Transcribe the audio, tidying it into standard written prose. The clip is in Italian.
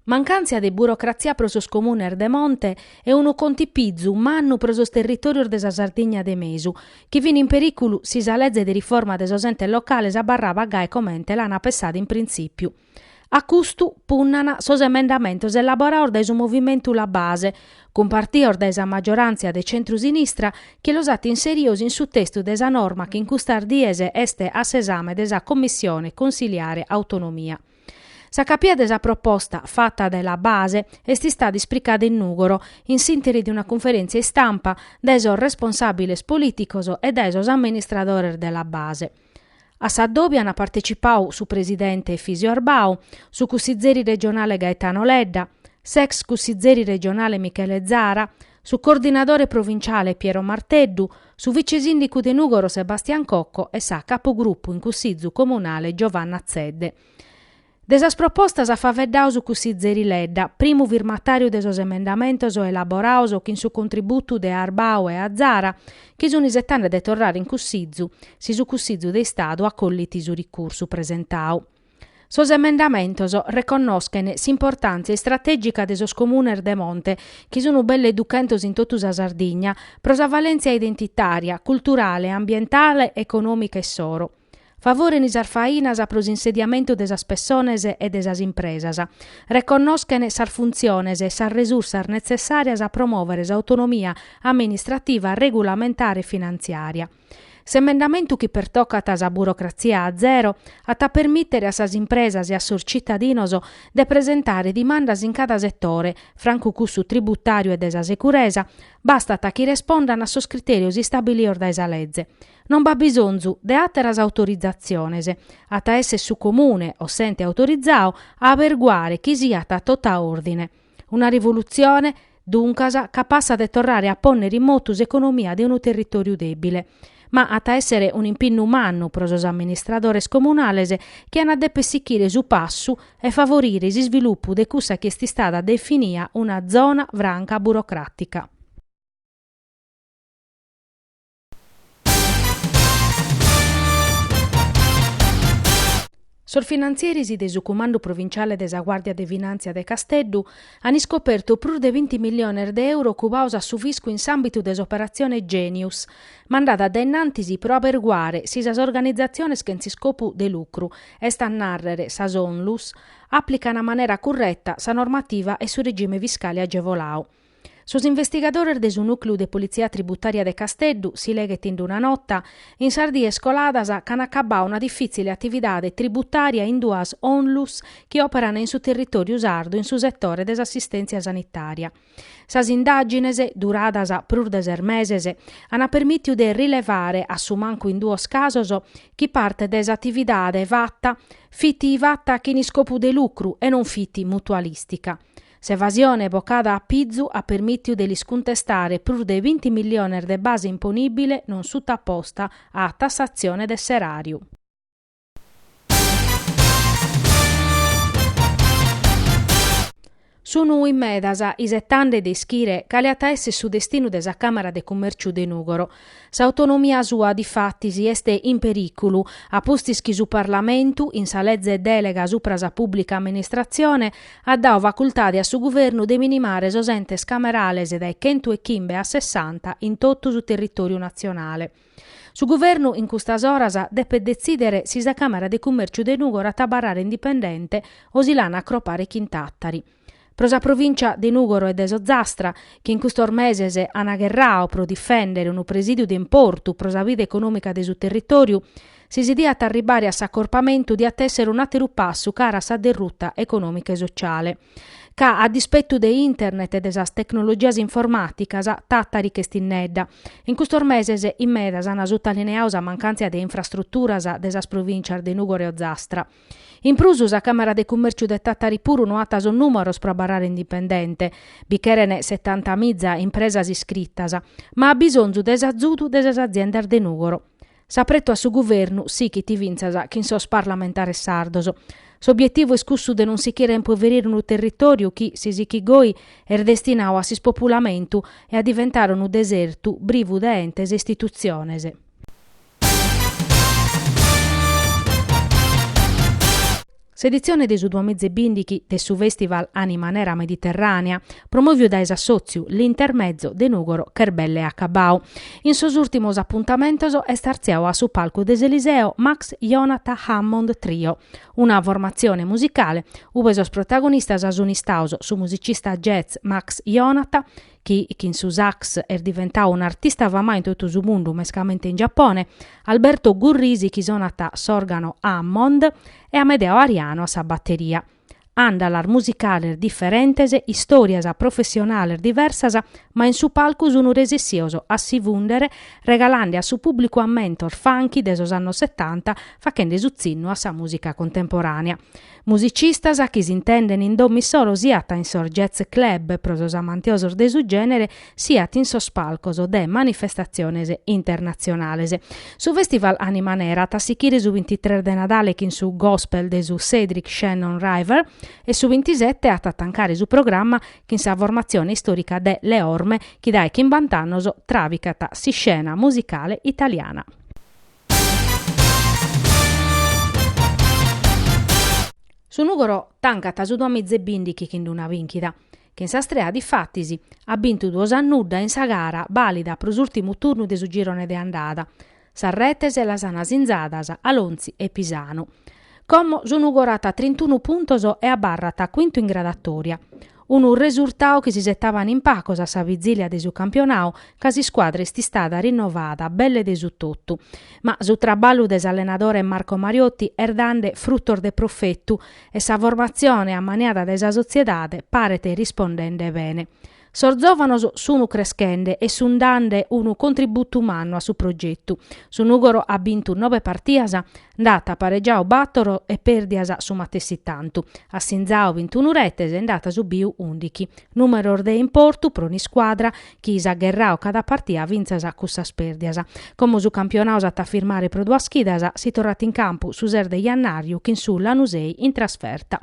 Mancanza di burocrazia pro sos comuner de monte e uno contipizzu mannu pro sos territorios de sa Sardigna de mesu, chi vin in periculu si sa legge di riforma de sos entes locales abarrava gai comente l'ana passata in principiu. A custu punnana sos emendamentos elaborados dai su movimentu La Base, compartidos dai sa maggioranza de centru-sinistra, che los at inserios in su testu de sa norma che in custar diese este a s'esame de sa Commissione Consiliare Autonomia. Sa capia de sa proposta fatta dalla Base est stata isplicada in Nugoro, in sintesi di una conferenza in stampa dai sos responsabiles politicos e dai sos amministradores della Base. A s'addobbi hanno partecipato su presidente Fisio Arbau, su cussizzeri regionale Gaetano Ledda, sex cussizzeri regionale Michele Zara, su coordinatore provinciale Piero Marteddu, su vice sindaco de Nugoro Sebastian Cocco e sa capogruppo in cussizzu comunale Giovanna Zedde. De sas propostas a faveddau su cussizzeri Ledda, primo firmatario de sos emendamentos elaborados che in su contributo de Arbau e a Zara, che sono isettane de torrare in cussizzu, si su cussizzu de Stato accolliti su ricursu presentau. Sos emendamentos riconoscono s'importanza strategica de sos comuner de monte, che sono belle educantos in tutta sa Sardigna, pro sa valenza identitaria, culturale, ambientale, economica e soro. Favoren is arfainas pro insediamento de sas persones e de sas impresas. Riconoscono sar funziones e sar resursas necessarias a promuovere s'autonomia amministrativa, regolamentare e finanziaria. S'emendamentu chi pertoccat sa burocrazia a zero, a permettere a sas impresas e a sos cittadinos de presentare dimandas in cada settore, francu cussu tributario e de sa securesa, basta chi rispondan a sos criterios stabilios dai sa legge. Non va bisonzu de atteras autorizzazziones, ata esse su comune o sente autorizzao a averguare chi sia ta tota ordine. Una rivoluzione, duncasa, capassa de torrare a ponnere in motus economia de un territorio debile, ma ata essere un impinnu mannu pro sos amministradores comunales che hanno deppe sicchire su passu e favorire il sviluppo de cussa che è stata definia una zona franca burocratica. Sos finanzieris de su comando provinciale de sa Guardia de Finanza de Casteddu hanno scoperto più di 20 milioni di euro cubaus a su fisco in s'ambito des operazione Genius, mandata da innantisi pro averguare si sas organizzazioni che in si scopu de lucru e sta narrere sas onlus applicano a maniera corretta sa normativa e su regime fiscale agevolao. Sos investigadores de su nucleo de polizia tributaria de Casteddu si leghet in una notta in sardie scoladas can accabà una difficile attività tributaria in duas onlus che operano in su territorio sardo in su settore dell'assistenza sanitaria. Sas indagines, duradas prur de meses, hanno permittido de rilevare, a su manco in duos casos, chi parte des attividade vatta, fitti vatta che in scopo de lucru e non fitti mutualistica. S'evasione evocata a Pizzu ha permittido di scontestare più di 20 milioni di base imponibile non sottopposta a tassazione del serario. Sono in medasa i settande de schire caliata esse su destino de sa Camera de Commerciu de Nugoro. S'autonomia sua di fatti si este in periculu, a postischi su Parlamentu, in sa legge delega supra sa pubblica amministrazione, ha dao facultade a su governo de minimare sos entes camerales dai 115 a 60 in tutto su territorio nazionale. Su governo in custas oras deppe decidere si sa Camera de Commerciu de Nugoro a tabarrare indipendente o si l'ana accropare chintattari. Pro sa provincia di Nugoro e de Sozzastra, che in questo meses hanno agherrao pro difendere un presidio di importu pro sa vita economica de su territorio, si diat arribare a s'accorpamento di attessere un atteru passu cara sa derrutta economica e sociale. Ca a dispetto de internet e de sas tecnologias informaticas, tattari che stinnedda. In questo meses in medas hanno sottolineato sa mancanza de infrastrutturas de sas provincias de Nugoro e Ozzastra. In prusu sa Camera de Commerciu de Tattari puru no atta son numeros pro barrare indipendente, bicherene 70.000 impresas iscrittas, ma ha bisonzu de s'azudu de sas aziendas de Nugoro. S'apretto a su governu sì chi ti vinzas chi in sos parlamentares sardos. S'obiettivo è cussu de non si chiera impoverire un territorio chi, si chi goi, er destinau a si spopulamentu e a diventare un desertu brivu de entes e istituziones. S'edizione di su 2020 del su Festival Anima Nera Mediterranea promoviu da esassociu l'intermezzo de Nugoro Cherbelle a Cabau. In sos ultimos appuntamentos è starziau a su palco des Eliseo Max Jonathan Hammond Trio, una formazione musicale uve sos protagonistas asunistaus su musicista jazz Max Jonathan, chi in su sax è diventato un artista famà in tutto il mondo, mescamente in Giappone, Alberto Gurrisi, chi sonata s'organo Hammond, e Amedeo Ariano a sa batteria. Andalar musicaler differentes, istorias professionaler diversas, ma in su palcus unu resissioso a si vundere, regalando a su pubblico a mentor funky de sos annos 70, facendo su zinno a sa musica contemporanea. Musicistas a chi si intenden in dommi solo siat in sos jazz club pro sos amantiosos de su genere, siat in sos palcos de manifestaciones internazionales. Su Festival Anima Nera tassichire su 23 de Nadale che in su gospel de su Cedric Shannon River e su 27 a tattancare su programma che in sa formazione storica de Le Orme chi dai che in bantannoso travicata si scena musicale italiana. Su Nugoro tancata su 2020 chi in una vinchida, che in sa strea di fattisi ha vinto 2 annudda in sa gara valida pro l'ultimo turno de su girone de andata, Sarretes e las Anas Inzadas, Alonzi e Pisano. Como su Nugorata 31 puntos e a barrata quinto in gradatoria. Un risultato che si settavano in pacos a sa vigilia de su campionao, ca si squadra esti stata rinnovata, belle de su tutto. Ma su traballo des allenatore Marco Mariotti erdande fruttor de profettu e sa formazione ammaniata de sa sociedade parete rispondende bene. Sorzovanos sunu creschende e sundande unu contributo umano a su progetto. Su Nugoro ha vinto 9 partias, andata pareggiao battoro e perdias su matessi tantu. A Sinzao 21 retes e andata su Biu 11. Numero de importu pro ogni squadra, chi isagherrao cada partia vinzas a cussas perdias. Come su campionato a firmare pro 2 schidas, si torrat in campo su ser de Iannariu, che in su Lanusei in trasferta.